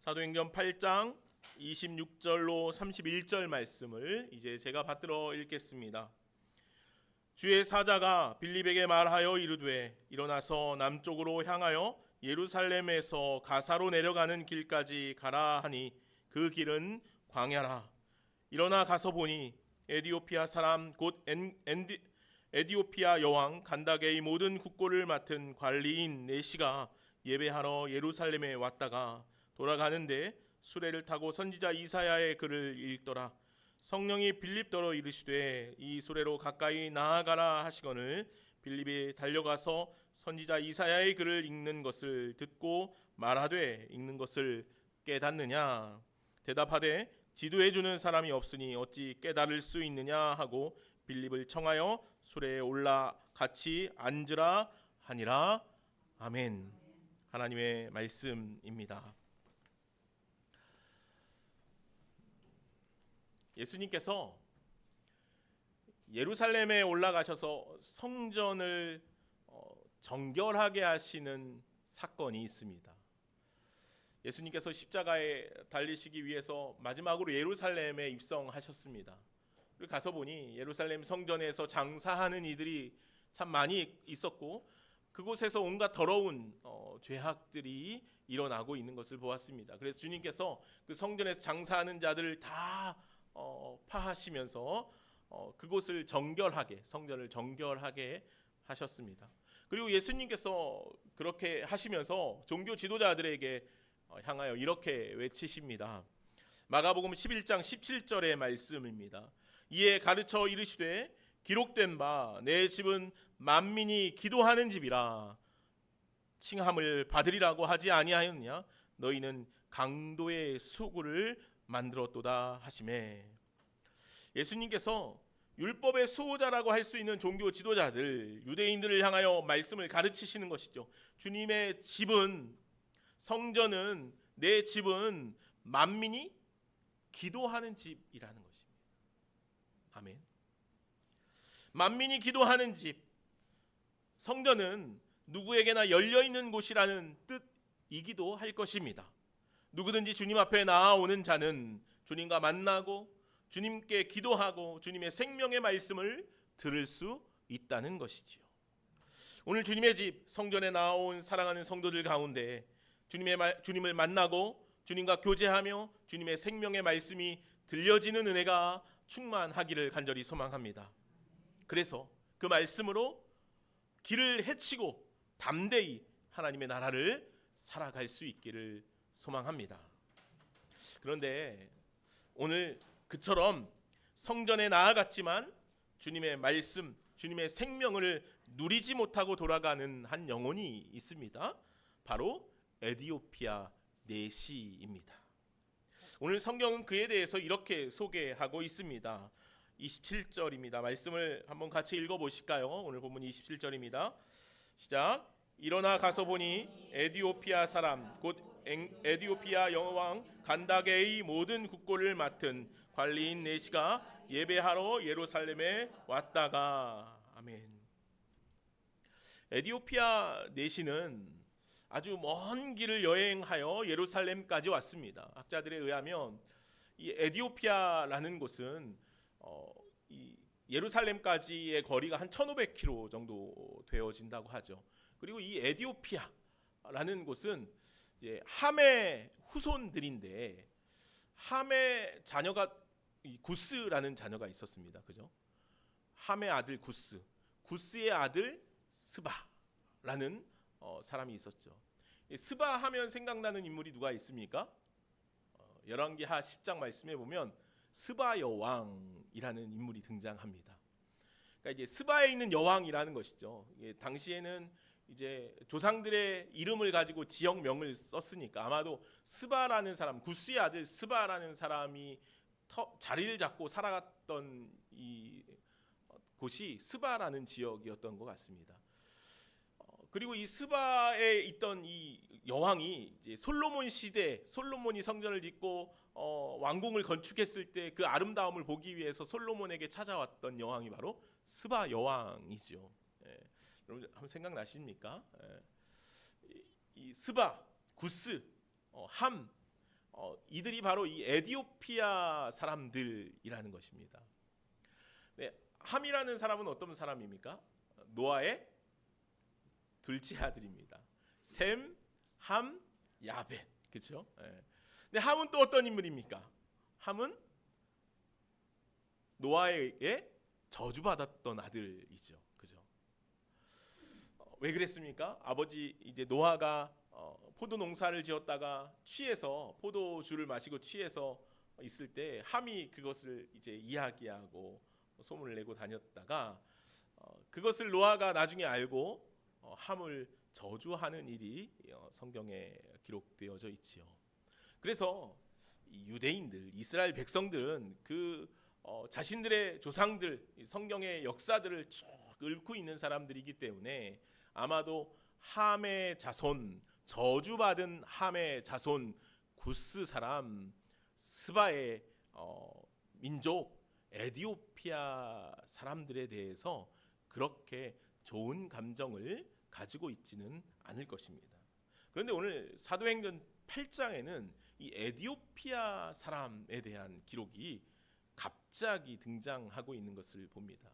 사도행전 8장 26절로 31절 말씀을 이제 제가 받들어 읽겠습니다. 주의 사자가 빌립에게 말하여 이르되 일어나서 남쪽으로 향하여 예루살렘에서 가사로 내려가는 길까지 가라 하니 그 길은 광야라. 일어나 가서 보니 에디오피아 사람 곧 에디오피아 여왕 간다게의 모든 국고를 맡은 관리인 네시가 예배하러 예루살렘에 왔다가 돌아가는데 수레를 타고 선지자 이사야의 글을 읽더라. 성령이 빌립더러 이르시되 이 수레로 가까이 나아가라 하시거늘 빌립이 달려가서 선지자 이사야의 글을 읽는 것을 듣고 말하되 읽는 것을 깨닫느냐. 대답하되 지도해 주는 사람이 없으니 어찌 깨달을 수 있느냐 하고 빌립을 청하여 수레에 올라 같이 앉으라 하니라. 아멘. 하나님의 말씀입니다. 예수님께서 예루살렘에 올라가셔서 성전을 정결하게 하시는 사건이 있습니다. 예수님께서 십자가에 달리시기 위해서 마지막으로 예루살렘에 입성하셨습니다. 그리고 가서 보니 예루살렘 성전에서 장사하는 이들이 참 많이 있었고 그곳에서 온갖 더러운 죄악들이 일어나고 있는 것을 보았습니다. 그래서 주님께서 그 성전에서 장사하는 자들을 다 파하시면서 그곳을 정결하게, 성전을 정결하게 하셨습니다. 그리고 예수님께서 그렇게 하시면서 종교 지도자들에게 향하여 이렇게 외치십니다. 마가복음 11장 17절의 말씀입니다. 이에 가르쳐 이르시되 기록된 바 내 집은 만민이 기도하는 집이라 칭함을 받으리라고 하지 아니하였느냐. 너희는 강도의 수고를 만들었도다 하시매. 예수님께서 율법의 수호자라고 할 수 있는 종교 지도자들, 유대인들을 향하여 말씀을 가르치시는 것이죠. 주님의 집은, 성전은, 내 집은 만민이 기도하는 집이라는 것입니다. 아멘. 만민이 기도하는 집, 성전은 누구에게나 열려있는 곳이라는 뜻이기도 할 것입니다. 누구든지 주님 앞에 나아오는 자는 주님과 만나고 주님께 기도하고 주님의 생명의 말씀을 들을 수 있다는 것이지요. 오늘 주님의 집 성전에 나온 사랑하는 성도들 가운데 주님을 만나고 주님과 교제하며 주님의 생명의 말씀이 들려지는 은혜가 충만하기를 간절히 소망합니다. 그래서 그 말씀으로 길을 헤치고 담대히 하나님의 나라를 살아갈 수 있기를 소망합니다. 그런데 오늘 그처럼 성전에 나아갔지만 주님의 말씀, 주님의 생명을 누리지 못하고 돌아가는 한 영혼이 있습니다. 바로 에디오피아 네시입니다. 오늘 성경은 그에 대해서 이렇게 소개하고 있습니다. 27절입니다. 말씀을 한번 같이 읽어보실까요? 오늘 본문 27절입니다. 시작. 일어나 가서 보니 에디오피아 사람 곧 에디오피아 여왕 간다게의 모든 국고를 맡은 관리인 네시가 예배하러 예루살렘에 왔다가. 아멘. 에디오피아 네시는 아주 먼 길을 여행하여 예루살렘까지 왔습니다. 학자들에 의하면 이 에디오피아라는 곳은 이 예루살렘까지의 거리가 한 1500km 정도 되어진다고 하죠. 그리고 이 에디오피아라는 곳은 함의 후손들인데 함의 자녀가 구스라는 자녀가 있었습니다. 그죠? 함의 아들 구스, 구스의 아들 스바라는 사람이 있었죠. 스바 하면 생각나는 인물이 누가 있습니까? 열왕기하 10장 말씀에 보면 스바 여왕이라는 인물이 등장합니다. 그러니까 이제 스바에 있는 여왕이라는 것이죠. 당시에는 이제 조상들의 이름을 가지고 지역명을 썼으니까 아마도 스바라는 사람, 구스의 아들 스바라는 사람이 자리를 잡고 살아갔던 이 곳이 스바라는 지역이었던 것 같습니다. 그리고 이 스바에 있던 이 여왕이 이제 솔로몬 시대, 솔로몬이 성전을 짓고 왕궁을 건축했을 때 그 아름다움을 보기 위해서 솔로몬에게 찾아왔던 여왕이 바로 스바 여왕이죠. 여러분 한번 생각나십니까? 이 스바, 구스, 함 이들이 바로 이 에디오피아 사람들이라는 것입니다. 네, 함이라는 사람은 어떤 사람입니까? 노아의 둘째 아들입니다. 셈, 함, 야벳. 그렇죠? 네. 근데 함은 또 어떤 인물입니까? 함은 노아에게 저주받았던 아들이죠. 그죠? 왜 그랬습니까? 아버지 이제 노아가 포도 농사를 지었다가 취해서 포도주를 마시고 취해서 있을 때 함이 그것을 이제 이야기하고 소문을 내고 다녔다가 그것을 노아가 나중에 알고 함을 저주하는 일이 성경에 기록되어져 있지요. 그래서 이 유대인들, 이스라엘 백성들은 그 자신들의 조상들, 성경의 역사들을 쭉 읊고 있는 사람들이기 때문에 아마도 함의 자손, 저주받은 함의 자손 구스 사람, 스바의 민족 에디오피아 사람들에 대해서 그렇게 좋은 감정을 가지고 있지는 않을 것입니다. 그런데 오늘 사도행전 8장에는 이 에디오피아 사람에 대한 기록이 갑자기 등장하고 있는 것을 봅니다.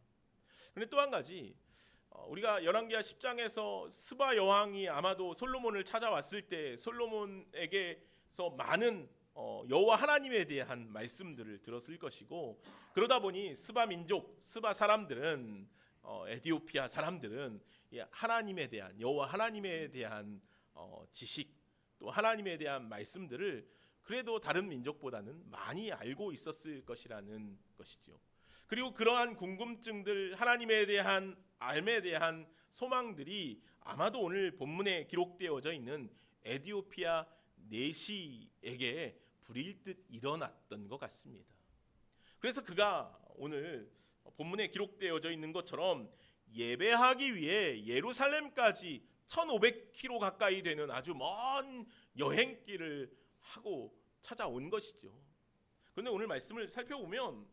그런데 또 한 가지, 우리가 열왕기하 10장에서 스바 여왕이 아마도 솔로몬을 찾아왔을 때 솔로몬에게서 많은 여호와 하나님에 대한 말씀들을 들었을 것이고, 그러다 보니 스바 민족, 스바 사람들은 에디오피아 사람들은 하나님에 대한, 여호와 하나님에 대한 지식, 또 하나님에 대한 말씀들을 그래도 다른 민족보다는 많이 알고 있었을 것이라는 것이죠. 그리고 그러한 궁금증들, 하나님에 대한 알에 대한 소망들이 아마도 오늘 본문에 기록되어져 있는 에디오피아 내시에게 불일듯 일어났던 것 같습니다. 그래서 그가 오늘 본문에 기록되어져 있는 것처럼 예배하기 위해 예루살렘까지 1500km 가까이 되는 아주 먼 여행길을 하고 찾아온 것이죠. 그런데 오늘 말씀을 살펴보면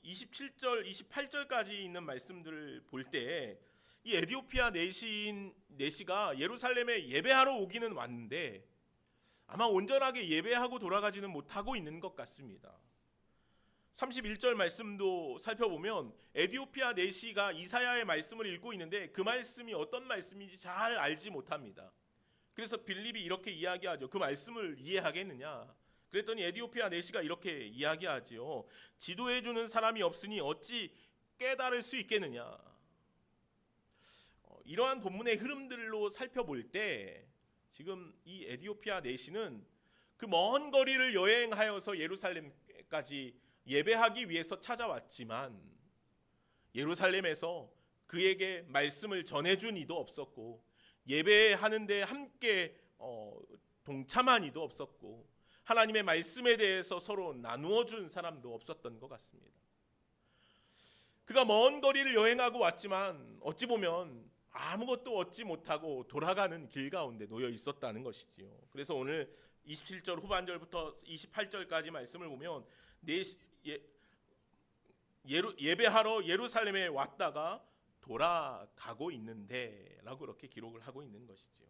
27절, 28절까지 있는 말씀들을 볼 때 이 에디오피아 내시가 예루살렘에 예배하러 오기는 왔는데 아마 온전하게 예배하고 돌아가지는 못하고 있는 것 같습니다. 31절 말씀도 살펴보면 에디오피아 내시가 이사야의 말씀을 읽고 있는데 그 말씀이 어떤 말씀인지 잘 알지 못합니다. 그래서 빌립이 이렇게 이야기하죠. 그 말씀을 이해하겠느냐? 그랬더니 에디오피아 내시가 이렇게 이야기하지요. 지도해주는 사람이 없으니 어찌 깨달을 수 있겠느냐? 이러한 본문의 흐름들로 살펴볼 때 지금 이 에디오피아 내시는 그 먼 거리를 여행하여서 예루살렘까지 예배하기 위해서 찾아왔지만 예루살렘에서 그에게 말씀을 전해준 이도 없었고 예배하는데 함께 동참한 이도 없었고 하나님의 말씀에 대해서 서로 나누어 준 사람도 없었던 것 같습니다. 그가 먼 거리를 여행하고 왔지만 어찌 보면 아무것도 얻지 못하고 돌아가는 길 가운데 놓여 있었다는 것이지요. 그래서 오늘 27절 후반절부터 28절까지 말씀을 보면 예배하러 예루살렘에 왔다가 돌아가고 있는데 라고 그렇게 기록을 하고 있는 것이죠.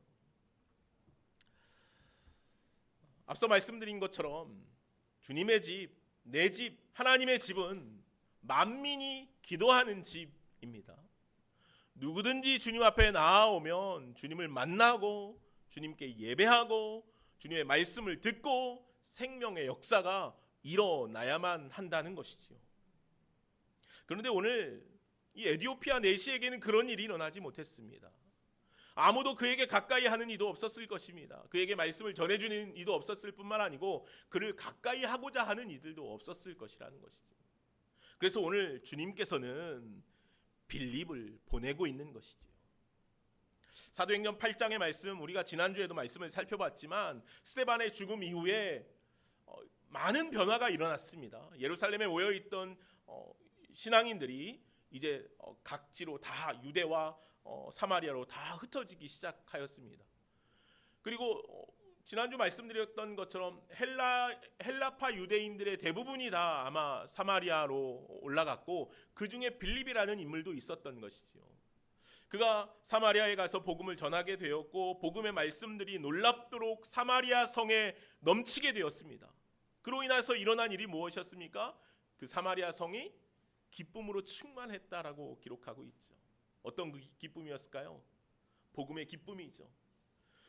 앞서 말씀드린 것처럼 주님의 집, 내 집, 하나님의 집은 만민이 기도하는 집입니다. 누구든지 주님 앞에 나아오면 주님을 만나고 주님께 예배하고 주님의 말씀을 듣고 생명의 역사가 일어나야만 한다는 것이지요. 그런데 오늘 이 에디오피아 내시에게는 그런 일이 일어나지 못했습니다. 아무도 그에게 가까이 하는 이도 없었을 것입니다. 그에게 말씀을 전해주는 이도 없었을 뿐만 아니고 그를 가까이 하고자 하는 이들도 없었을 것이라는 것이죠. 그래서 오늘 주님께서는 빌립을 보내고 있는 것이지요. 사도행전 8장의 말씀, 우리가 지난주에도 말씀을 살펴봤지만 스데반의 죽음 이후에 많은 변화가 일어났습니다. 예루살렘에 모여있던 신앙인들이 이제 각지로 다 유대와 사마리아로 다 흩어지기 시작하였습니다. 그리고 지난주 말씀드렸던 것처럼 헬라파 유대인들의 대부분이 다 아마 사마리아로 올라갔고 그 중에 빌립이라는 인물도 있었던 것이지요. 그가 사마리아에 가서 복음을 전하게 되었고 복음의 말씀들이 놀랍도록 사마리아 성에 넘치게 되었습니다. 그로 인해서 일어난 일이 무엇이었습니까? 그 사마리아 성이 기쁨으로 충만했다라고 기록하고 있죠. 어떤 그 기쁨이었을까요? 복음의 기쁨이죠.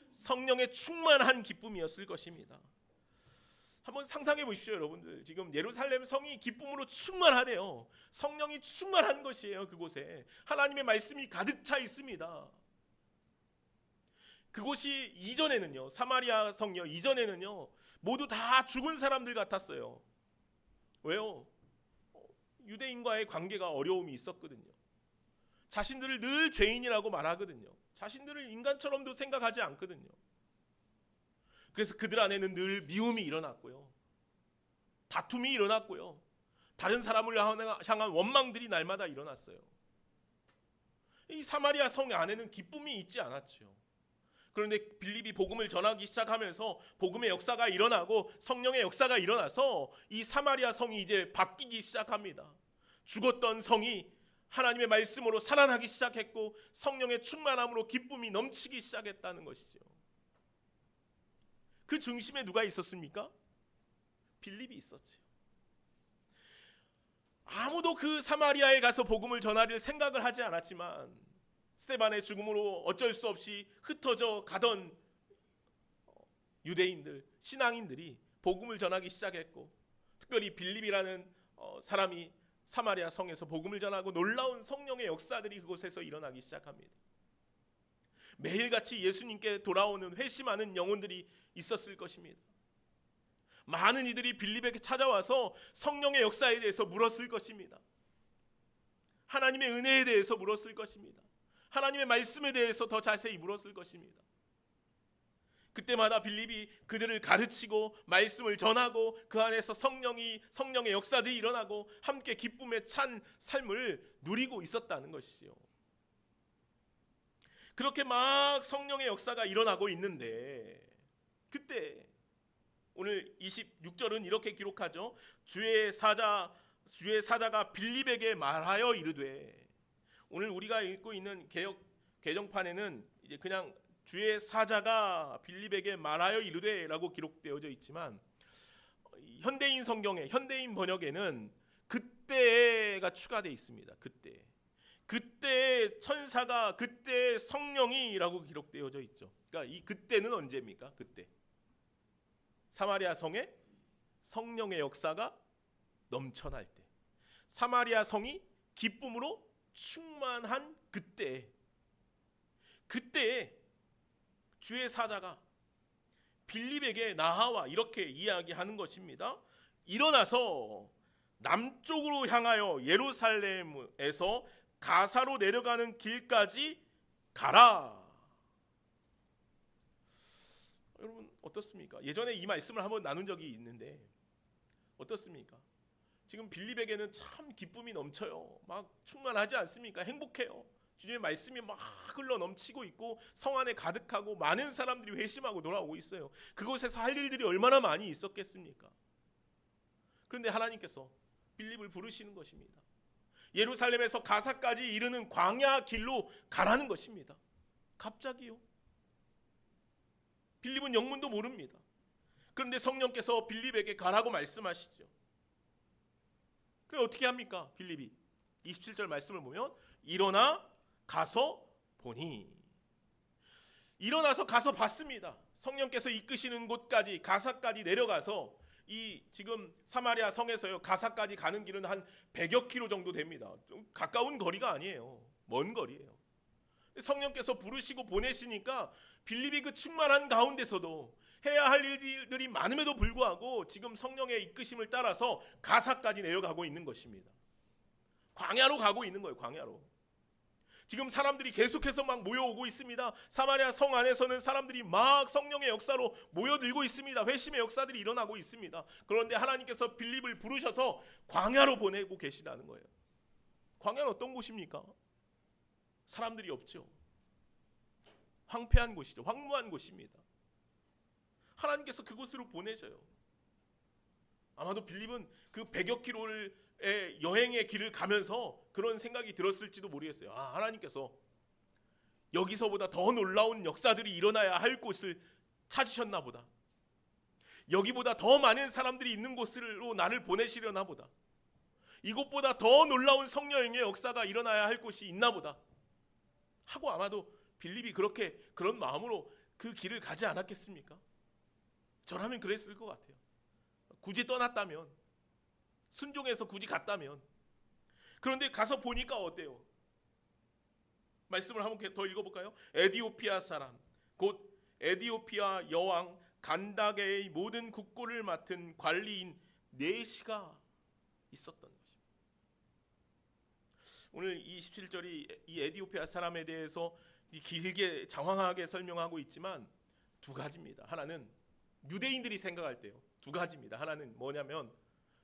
성령의 충만한 기쁨이었을 것입니다. 한번 상상해 보십시오, 여러분들. 지금 예루살렘 성이 기쁨으로 충만하대요. 성령이 충만한 것이에요. 그곳에 하나님의 말씀이 가득 차 있습니다. 그곳이 이전에는요, 사마리아 성이요, 이전에는요 모두 다 죽은 사람들 같았어요. 왜요? 유대인과의 관계가 어려움이 있었거든요. 자신들을 늘 죄인이라고 말하거든요. 자신들을 인간처럼도 생각하지 않거든요. 그래서 그들 안에는 늘 미움이 일어났고요, 다툼이 일어났고요, 다른 사람을 향한 원망들이 날마다 일어났어요. 이 사마리아 성 안에는 기쁨이 있지 않았죠. 그런데 빌립이 복음을 전하기 시작하면서 복음의 역사가 일어나고 성령의 역사가 일어나서 이 사마리아 성이 이제 바뀌기 시작합니다. 죽었던 성이 하나님의 말씀으로 살아나기 시작했고 성령의 충만함으로 기쁨이 넘치기 시작했다는 것이죠. 그 중심에 누가 있었습니까? 빌립이 있었죠. 아무도 그 사마리아에 가서 복음을 전하릴 생각을 하지 않았지만 스데반의 죽음으로 어쩔 수 없이 흩어져 가던 유대인들, 신앙인들이 복음을 전하기 시작했고 특별히 빌립이라는 사람이 사마리아 성에서 복음을 전하고 놀라운 성령의 역사들이 그곳에서 일어나기 시작합니다. 매일같이 예수님께 돌아오는 회심하는 영혼들이 있었을 것입니다. 많은 이들이 빌립에게 찾아와서 성령의 역사에 대해서 물었을 것입니다. 하나님의 은혜에 대해서 물었을 것입니다. 하나님의 말씀에 대해서 더 자세히 물었을 것입니다. 그때마다 빌립이 그들을 가르치고 말씀을 전하고 그 안에서 성령의 역사들이 일어나고 함께 기쁨에 찬 삶을 누리고 있었다는 것이죠. 그렇게 막 성령의 역사가 일어나고 있는데 그때 오늘 26절은 이렇게 기록하죠. 주의 사자가 빌립에게 말하여 이르되, 오늘 우리가 읽고 있는 개정판에는 이제 그냥 주의 사자가 빌립에게 말하여 이르되라고 기록되어져 있지만 현대인 성경에, 현대인 번역에는 그때가 추가되어 있습니다. 그때 천사가, 그때 성령이라고 기록되어져 있죠. 그러니까 이 그때는 언제입니까? 그때 사마리아 성에 성령의 역사가 넘쳐날 때, 사마리아 성이 기쁨으로 충만한 그때 주의 사자가 빌립에게 나아와 이렇게 이야기하는 것입니다. 일어나서 남쪽으로 향하여 예루살렘에서 가사로 내려가는 길까지 가라. 여러분 어떻습니까? 예전에 이 말씀을 한번 나눈 적이 있는데 어떻습니까? 지금 빌립에게는 참 기쁨이 넘쳐요. 막 충만하지 않습니까? 행복해요. 주님의 말씀이 막 흘러 넘치고 있고 성 안에 가득하고 많은 사람들이 회심하고 돌아오고 있어요. 그곳에서 할 일들이 얼마나 많이 있었겠습니까? 그런데 하나님께서 빌립을 부르시는 것입니다. 예루살렘에서 가사까지 이르는 광야 길로 가라는 것입니다. 갑자기요. 빌립은 영문도 모릅니다. 그런데 성령께서 빌립에게 가라고 말씀하시죠. 그럼 어떻게 합니까? 빌립이 27절 말씀을 보면 일어나 가서 보니, 일어나서 가서 봤습니다. 성령께서 이끄시는 곳까지, 가사까지 내려가서 이 지금 사마리아 성에서요 가사까지 가는 길은 한 100여 킬로 정도 됩니다. 좀 가까운 거리가 아니에요. 먼 거리예요. 성령께서 부르시고 보내시니까 빌립이 그 충만한 가운데서도 해야 할 일들이 많음에도 불구하고 지금 성령의 이끄심을 따라서 가사까지 내려가고 있는 것입니다. 광야로 가고 있는 거예요. 광야로. 지금 사람들이 계속해서 막 모여오고 있습니다. 사마리아 성 안에서는 사람들이 막 성령의 역사로 모여들고 있습니다. 회심의 역사들이 일어나고 있습니다. 그런데 하나님께서 빌립을 부르셔서 광야로 보내고 계시다는 거예요. 광야는 어떤 곳입니까? 사람들이 없죠. 황폐한 곳이죠. 황무한 곳입니다. 하나님께서 그곳으로 보내셔요. 아마도 빌립은 그 100여 킬로의 여행의 길을 가면서 그런 생각이 들었을지도 모르겠어요. 하나님께서 여기서보다 더 놀라운 역사들이 일어나야 할 곳을 찾으셨나 보다. 여기보다 더 많은 사람들이 있는 곳으로 나를 보내시려나 보다. 이곳보다 더 놀라운 성령의 역사가 일어나야 할 곳이 있나 보다 하고 아마도 빌립이 그런 마음으로 그 길을 가지 않았겠습니까? 저라면 그랬을 것 같아요. 굳이 떠났다면, 순종해서 굳이 갔다면. 그런데 가서 보니까 어때요? 말씀을 한번 더 읽어볼까요? 에디오피아 사람 곧 에디오피아 여왕 간다게의 모든 국고를 맡은 관리인 네시가 있었던 것입니다. 오늘 27절이 이 에디오피아 사람에 대해서 길게 장황하게 설명하고 있지만 두 가지입니다. 하나는 유대인들이 생각할 때요. 두 가지입니다. 하나는 뭐냐면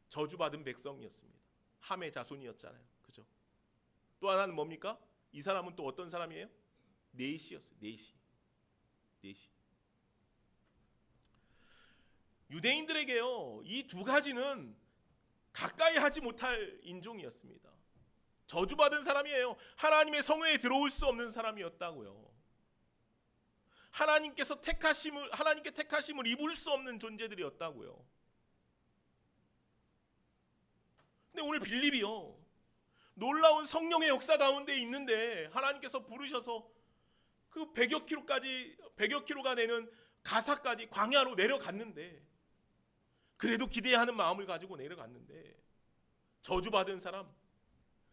저주받은 백성이었습니다. 함의 자손이었잖아요. 그죠? 또 하나는 뭡니까? 이 사람은 또 어떤 사람이에요? 네시였어요. 네시. 유대인들에게요, 이 두 가지는 가까이 하지 못할 인종이었습니다. 저주받은 사람이에요. 하나님의 성회에 들어올 수 없는 사람이었다고요. 하나님께 택하심을 입을 수 없는 존재들이었다고요. 근데 오늘 빌립이요, 놀라운 성령의 역사 가운데 있는데 하나님께서 부르셔서 그 100여 킬로가 되는 가사까지 광야로 내려갔는데, 그래도 기대하는 마음을 가지고 내려갔는데 저주받은 사람,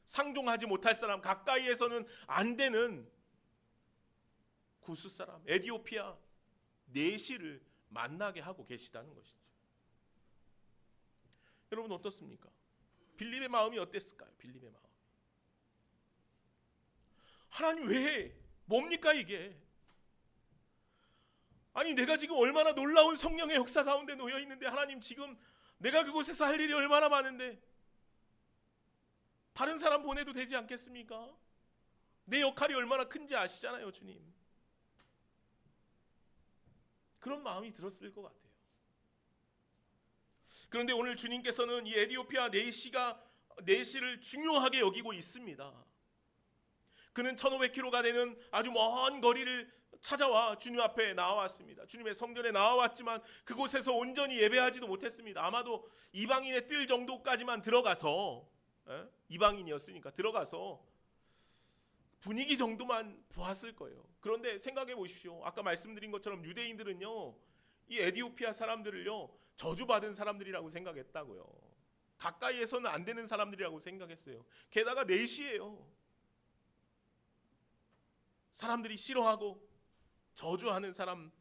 상종하지 못할 사람, 가까이에서는 안 되는 구스 사람 에디오피아 네시를 만나게 하고 계시다는 것이죠. 여러분 어떻습니까? 빌립의 마음이 어땠을까요? 빌립의 마음. 하나님 왜? 뭡니까 이게? 아니 내가 지금 얼마나 놀라운 성령의 역사 가운데 놓여 있는데, 하나님 지금 내가 그곳에서 할 일이 얼마나 많은데 다른 사람 보내도 되지 않겠습니까? 내 역할이 얼마나 큰지 아시잖아요, 주님. 그런 마음이 들었을 것 같아요. 그런데 오늘 주님께서는 이 에디오피아 네시를 중요하게 여기고 있습니다. 그는 1500km가 되는 아주 먼 거리를 찾아와 주님 앞에 나와왔습니다. 주님의 성전에 나와왔지만 그곳에서 온전히 예배하지도 못했습니다. 아마도 이방인의 뜰 정도까지만 들어가서, 이방인이었으니까 들어가서 분위기 정도만 보았을 거예요. 그런데 생각해 보십시오. 아까 말씀드린 것처럼 유대인들은요, 이 에디오피아 사람들을요 저주받은 사람들이라고 생각했다고요. 가까이에서는 안 되는 사람들이라고 생각했어요. 게다가 네시예요. 사람들이 싫어하고 저주하는 사람이었다는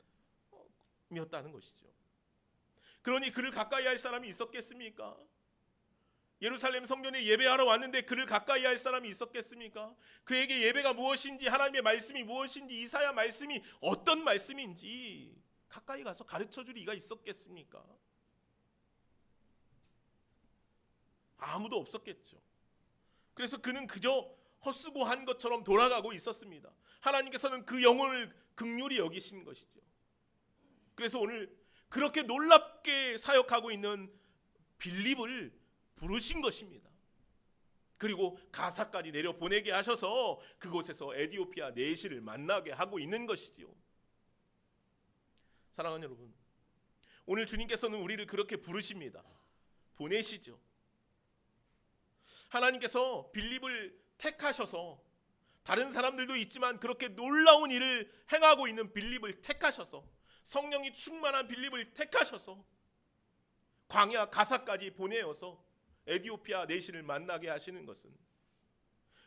것이죠. 그러니 그를 가까이 할 사람이 있었겠습니까? 예루살렘 성전에 예배하러 왔는데 그를 가까이 할 사람이 있었겠습니까? 그에게 예배가 무엇인지, 하나님의 말씀이 무엇인지, 이사야 말씀이 어떤 말씀인지 가까이 가서 가르쳐줄 이가 있었겠습니까? 아무도 없었겠죠. 그래서 그는 그저 헛수고한 것처럼 돌아가고 있었습니다. 하나님께서는 그 영혼을 긍휼히 여기신 것이죠. 그래서 오늘 그렇게 놀랍게 사역하고 있는 빌립을 부르신 것입니다. 그리고 가사까지 내려 보내게 하셔서 그곳에서 에디오피아 네시를 만나게 하고 있는 것이지요. 사랑하는 여러분, 오늘 주님께서는 우리를 그렇게 부르십니다. 보내시죠. 하나님께서 빌립을 택하셔서, 다른 사람들도 있지만 그렇게 놀라운 일을 행하고 있는 빌립을 택하셔서, 성령이 충만한 빌립을 택하셔서 광야 가사까지 보내어서 에디오피아 네시를 만나게 하시는 것은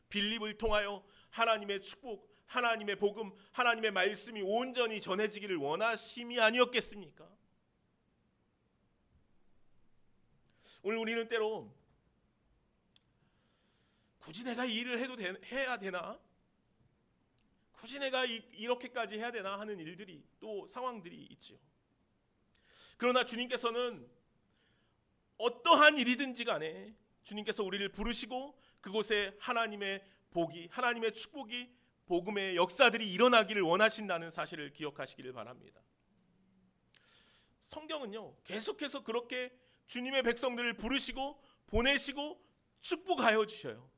빌립을 통하여 하나님의 축복, 하나님의 복음, 하나님의 말씀이 온전히 전해지기를 원하심이 아니었겠습니까? 오늘 우리는 때로 굳이 내가 이 일을 해야 되나? 굳이 내가 이렇게까지 해야 되나 하는 일들이, 또 상황들이 있지요. 그러나 주님께서는 어떠한 일이든지 간에 주님께서 우리를 부르시고 그곳에 하나님의 복이, 하나님의 축복이, 복음의 역사들이 일어나기를 원하신다는 사실을 기억하시기를 바랍니다. 성경은요 계속해서 그렇게 주님의 백성들을 부르시고 보내시고 축복하여 주셔요.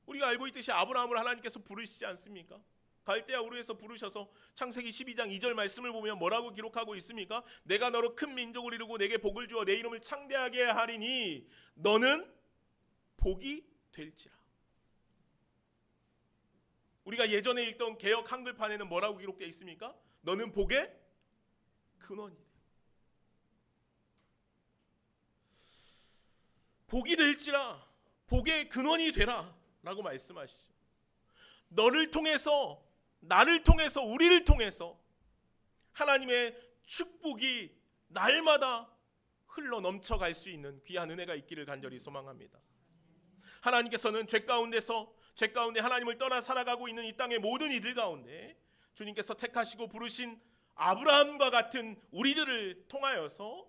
우리가 알고 있듯이 아브라함을 하나님께서 부르시지 않습니까? 갈대아 우르에서 부르셔서 창세기 12장 2절 말씀을 보면 뭐라고 기록하고 있습니까? 내가 너로 큰 민족을 이루고 내게 복을 주어 내 이름을 창대하게 하리니 너는 복이 될지라. 우리가 예전에 읽던 개역 한글판에는 뭐라고 기록되어 있습니까? 너는 복의 근원이 돼. 복이 될지라, 복의 근원이 되라 라고 말씀하시죠. 너를 통해서, 나를 통해서, 우리를 통해서 하나님의 축복이 날마다 흘러 넘쳐갈 수 있는 귀한 은혜가 있기를 간절히 소망합니다. 하나님께서는 죄 가운데 하나님을 떠나 살아가고 있는 이 땅의 모든 이들 가운데 주님께서 택하시고 부르신 아브라함과 같은 우리들을 통하여서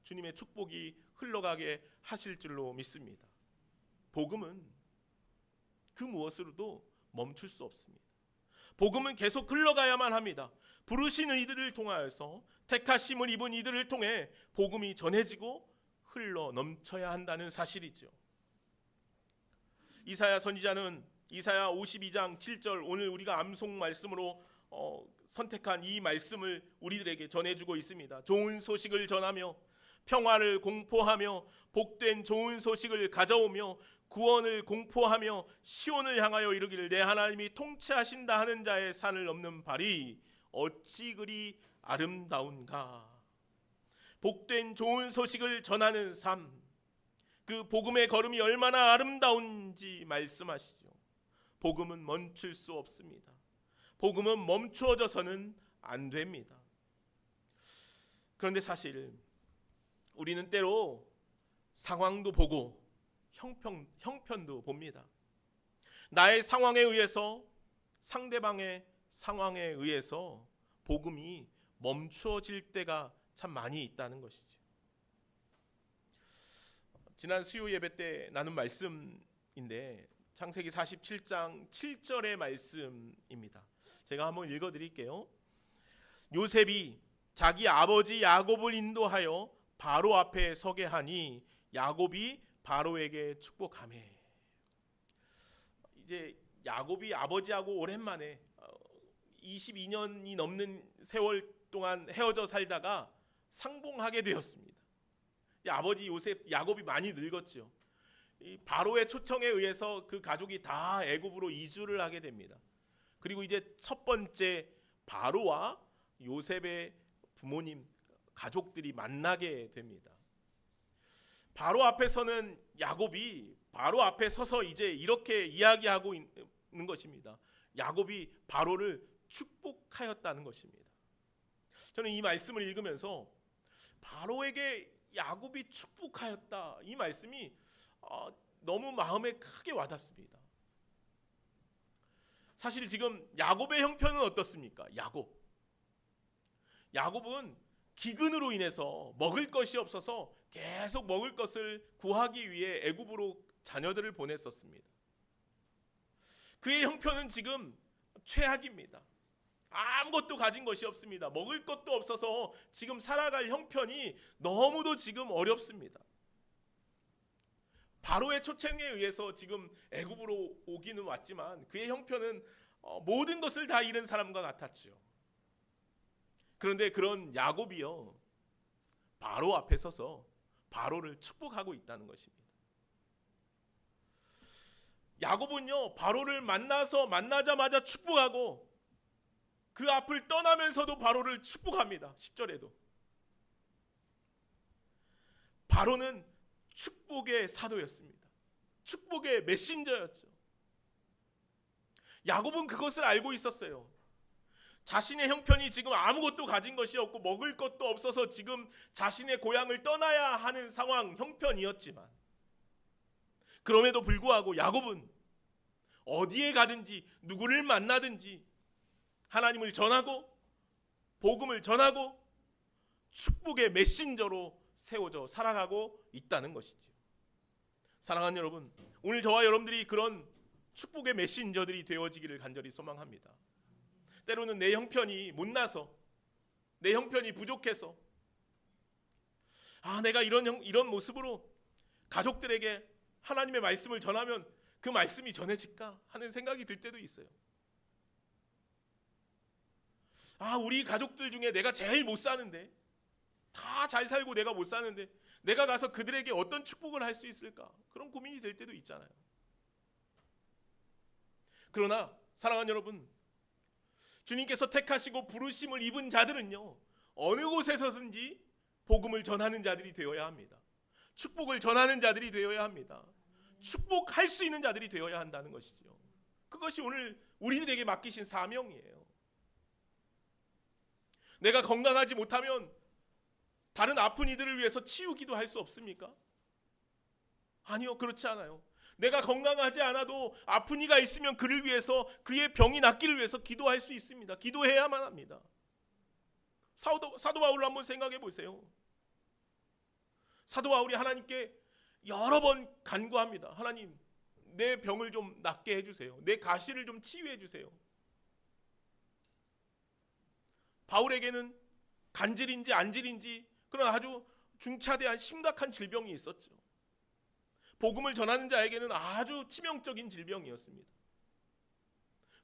주님의 축복이 흘러가게 하실 줄로 믿습니다. 복음은 그 무엇으로도 멈출 수 없습니다. 복음은 계속 흘러가야만 합니다. 부르신 이들을 통하여서 택하심을 입은 이들을 통해 복음이 전해지고 흘러 넘쳐야 한다는 사실이죠. 이사야 선지자는 이사야 52장 7절, 오늘 우리가 암송 말씀으로 선택한 이 말씀을 우리들에게 전해주고 있습니다. 좋은 소식을 전하며 평화를 공포하며 복된 좋은 소식을 가져오며 구원을 공포하며 시온을 향하여 이르기를 내 하나님이 통치하신다 하는 자의 산을 넘는 발이 어찌 그리 아름다운가. 복된 좋은 소식을 전하는 삶, 그 복음의 걸음이 얼마나 아름다운지 말씀하시죠. 복음은 멈출 수 없습니다. 복음은 멈추어져서는 안 됩니다. 그런데 사실 우리는 때로 상황도 보고 형편도 봅니다. 나의 상황에 의해서, 상대방의 상황에 의해서 복음이 멈추어질 때가 참 많이 있다는 것이죠. 지난 수요 예배 때 나눈 말씀인데 창세기 47장 7절의 말씀입니다. 제가 한번 읽어드릴게요. 요셉이 자기 아버지 야곱을 인도하여 바로 앞에 서게 하니 야곱이 바로에게 축복하매. 이제 야곱이 아버지하고 오랜만에 22년이 넘는 세월 동안 헤어져 살다가 상봉하게 되었습니다. 아버지 야곱이 많이 늙었죠. 이 바로의 초청에 의해서 그 가족이 다 애굽으로 이주를 하게 됩니다. 그리고 이제 첫 번째 바로와 요셉의 부모님 가족들이 만나게 됩니다. 바로 앞에서는 야곱이 바로 앞에 서서 이제 이렇게 이야기하고 있는 것입니다. 야곱이 바로를 축복하였다는 것입니다. 저는 이 말씀을 읽으면서 바로에게 야곱이 축복하였다, 이 말씀이 너무 마음에 크게 와닿습니다. 사실 지금 야곱의 형편은 어떻습니까? 야곱은 기근으로 인해서 먹을 것이 없어서 계속 먹을 것을 구하기 위해 애굽으로 자녀들을 보냈었습니다. 그의 형편은 지금 최악입니다. 아무것도 가진 것이 없습니다. 먹을 것도 없어서 지금 살아갈 형편이 너무도 지금 어렵습니다. 바로의 초청에 의해서 지금 애굽으로 오기는 왔지만 그의 형편은 모든 것을 다 잃은 사람과 같았죠. 그런데 그런 야곱이요, 바로 앞에 서서 바로를 축복하고 있다는 것입니다. 야곱은요, 바로를 만나자마자 축복하고 그 앞을 떠나면서도 바로를 축복합니다. 10절에도 바로는 축복의 사도였습니다. 축복의 메신저였죠. 야곱은 그것을 알고 있었어요. 자신의 형편이 지금 아무것도 가진 것이 없고 먹을 것도 없어서 지금 자신의 고향을 떠나야 하는 상황, 형편이었지만 그럼에도 불구하고 야곱은 어디에 가든지 누구를 만나든지 하나님을 전하고 복음을 전하고 축복의 메신저로 세워져 살아가고 있다는 것이죠. 사랑하는 여러분, 오늘 저와 여러분들이 그런 축복의 메신저들이 되어지기를 간절히 소망합니다. 때로는 내 형편이 못나서, 내 형편이 부족해서, 내가 이런 모습으로 가족들에게 하나님의 말씀을 전하면 그 말씀이 전해질까 하는 생각이 들 때도 있어요. 우리 가족들 중에 내가 제일 못 사는데, 다 잘 살고 내가 못 사는데 내가 가서 그들에게 어떤 축복을 할 수 있을까? 그런 고민이 될 때도 있잖아요. 그러나 사랑하는 여러분, 주님께서 택하시고 부르심을 입은 자들은요, 어느 곳에서든지 복음을 전하는 자들이 되어야 합니다. 축복을 전하는 자들이 되어야 합니다. 축복할 수 있는 자들이 되어야 한다는 것이죠. 그것이 오늘 우리들에게 맡기신 사명이에요. 내가 건강하지 못하면 다른 아픈 이들을 위해서 치유기도 할 수 없습니까? 아니요, 그렇지 않아요. 내가 건강하지 않아도 아픈 이가 있으면 그를 위해서, 그의 병이 낫기를 위해서 기도할 수 있습니다. 기도해야만 합니다. 사도 바울을 한번 생각해 보세요. 사도 바울이 하나님께 여러 번 간구합니다. 하나님, 내 병을 좀 낫게 해주세요. 내 가시를 좀 치유해 주세요. 바울에게는 간질인지 안질인지 그런 아주 중차대한 심각한 질병이 있었죠. 복음을 전하는 자에게는 아주 치명적인 질병이었습니다.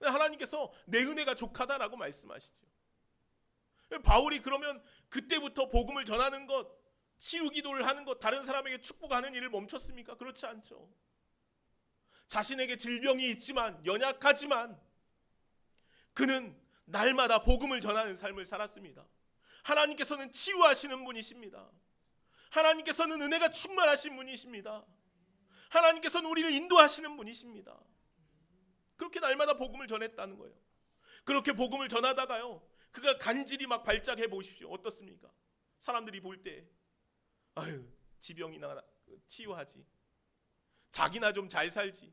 하나님께서 내 은혜가 족하다라고 말씀하시죠. 바울이 그러면 그때부터 복음을 전하는 것, 치유 기도를 하는 것, 다른 사람에게 축복하는 일을 멈췄습니까? 그렇지 않죠. 자신에게 질병이 있지만, 연약하지만 그는 날마다 복음을 전하는 삶을 살았습니다. 하나님께서는 치유하시는 분이십니다. 하나님께서는 은혜가 충만하신 분이십니다. 하나님께서는 우리를 인도하시는 분이십니다. 그렇게 날마다 복음을 전했다는 거예요. 그렇게 복음을 전하다가요, 그가 간질이 막 발작해 보십시오. 어떻습니까? 사람들이 볼 때 아유, 지병이나 치유하지, 자기나 좀 잘 살지,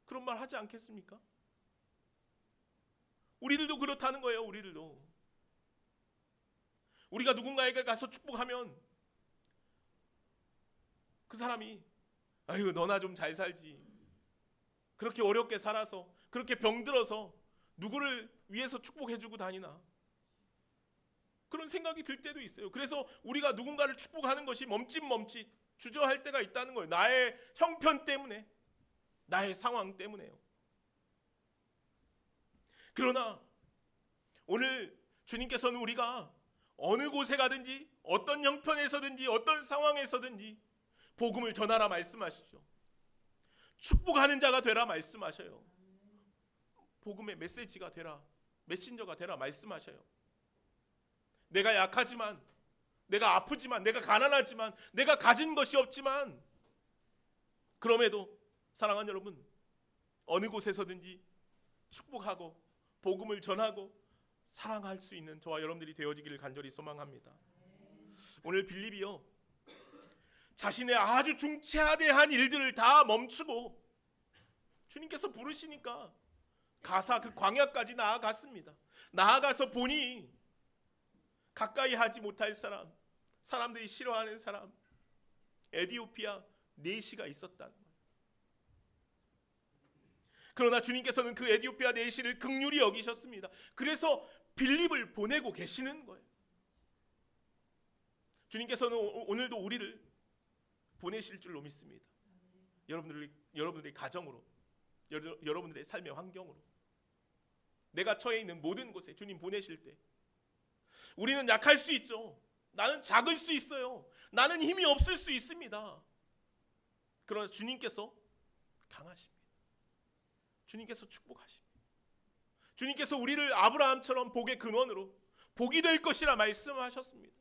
그런 말 하지 않겠습니까? 우리들도 그렇다는 거예요. 우리가 누군가에게 가서 축복하면 그 사람이 아유, 너나 좀 잘 살지, 그렇게 어렵게 살아서, 그렇게 병들어서 누구를 위해서 축복해주고 다니나, 그런 생각이 들 때도 있어요. 그래서 우리가 누군가를 축복하는 것이 멈칫멈칫 주저할 때가 있다는 거예요. 나의 형편 때문에, 나의 상황 때문에요. 그러나 오늘 주님께서는 우리가 어느 곳에 가든지, 어떤 형편에서든지, 어떤 상황에서든지 복음을 전하라 말씀하시죠. 축복하는 자가 되라 말씀하셔요. 복음의 메시지가 되라, 메신저가 되라 말씀하셔요. 내가 약하지만, 내가 아프지만, 내가 가난하지만, 내가 가진 것이 없지만, 그럼에도 사랑하는 여러분, 어느 곳에서든지 축복하고 복음을 전하고 사랑할 수 있는 저와 여러분들이 되어지기를 간절히 소망합니다. 오늘 빌립이요, 자신의 아주 중차대한 일들을 다 멈추고 주님께서 부르시니까 가사 그 광야까지 나아갔습니다. 나아가서 보니 가까이 하지 못할 사람, 사람들이 싫어하는 사람, 에디오피아 내시가 있었다는 거예요. 그러나 주님께서는 그 에디오피아 내시를 긍휼히 여기셨습니다. 그래서 빌립을 보내고 계시는 거예요. 주님께서는 오늘도 우리를 보내실 줄로 믿습니다. 여러분들의 가정으로, 여러분들의 삶의 환경으로, 내가 처해 있는 모든 곳에 주님 보내실 때 우리는 약할 수 있죠. 나는 작을 수 있어요. 나는 힘이 없을 수 있습니다. 그러나 주님께서 강하십니다. 주님께서 축복하십니다. 주님께서 우리를 아브라함처럼 복의 근원으로 복이 될 것이라 말씀하셨습니다.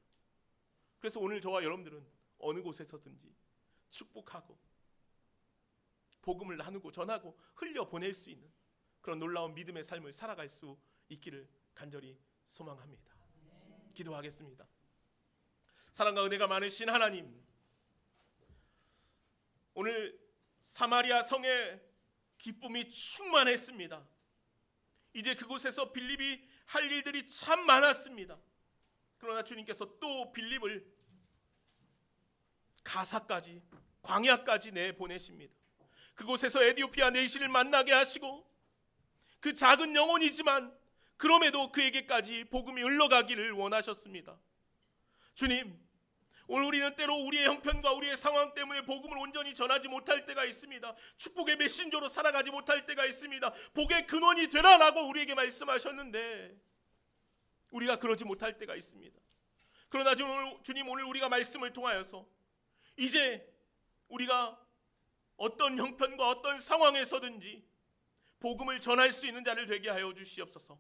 그래서 오늘 저와 여러분들은 어느 곳에서든지 축복하고 복음을 나누고 전하고 흘려보낼 수 있는 그런 놀라운 믿음의 삶을 살아갈 수 있기를 간절히 소망합니다. 기도하겠습니다. 사랑과 은혜가 많으신 하나님, 오늘 사마리아 성에 기쁨이 충만했습니다. 이제 그곳에서 빌립이 할 일들이 참 많았습니다. 그러나 주님께서 또 빌립을 가사까지, 광야까지 내보내십니다. 그곳에서 에디오피아 내시를 만나게 하시고 그 작은 영혼이지만 그럼에도 그에게까지 복음이 흘러가기를 원하셨습니다. 주님, 오늘 우리는 때로 우리의 형편과 우리의 상황 때문에 복음을 온전히 전하지 못할 때가 있습니다. 축복의 메신저로 살아가지 못할 때가 있습니다. 복의 근원이 되라라고 우리에게 말씀하셨는데 우리가 그러지 못할 때가 있습니다. 그러나 주님 오늘 우리가 말씀을 통하여서 이제 우리가 어떤 형편과 어떤 상황에서든지 복음을 전할 수 있는 자를 되게 하여 주시옵소서.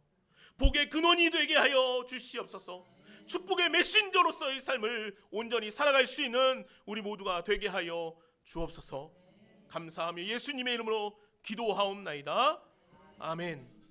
복의 근원이 되게 하여 주시옵소서. 축복의 메신저로서의 삶을 온전히 살아갈 수 있는 우리 모두가 되게 하여 주옵소서. 감사하며 예수님의 이름으로 기도하옵나이다. 아멘.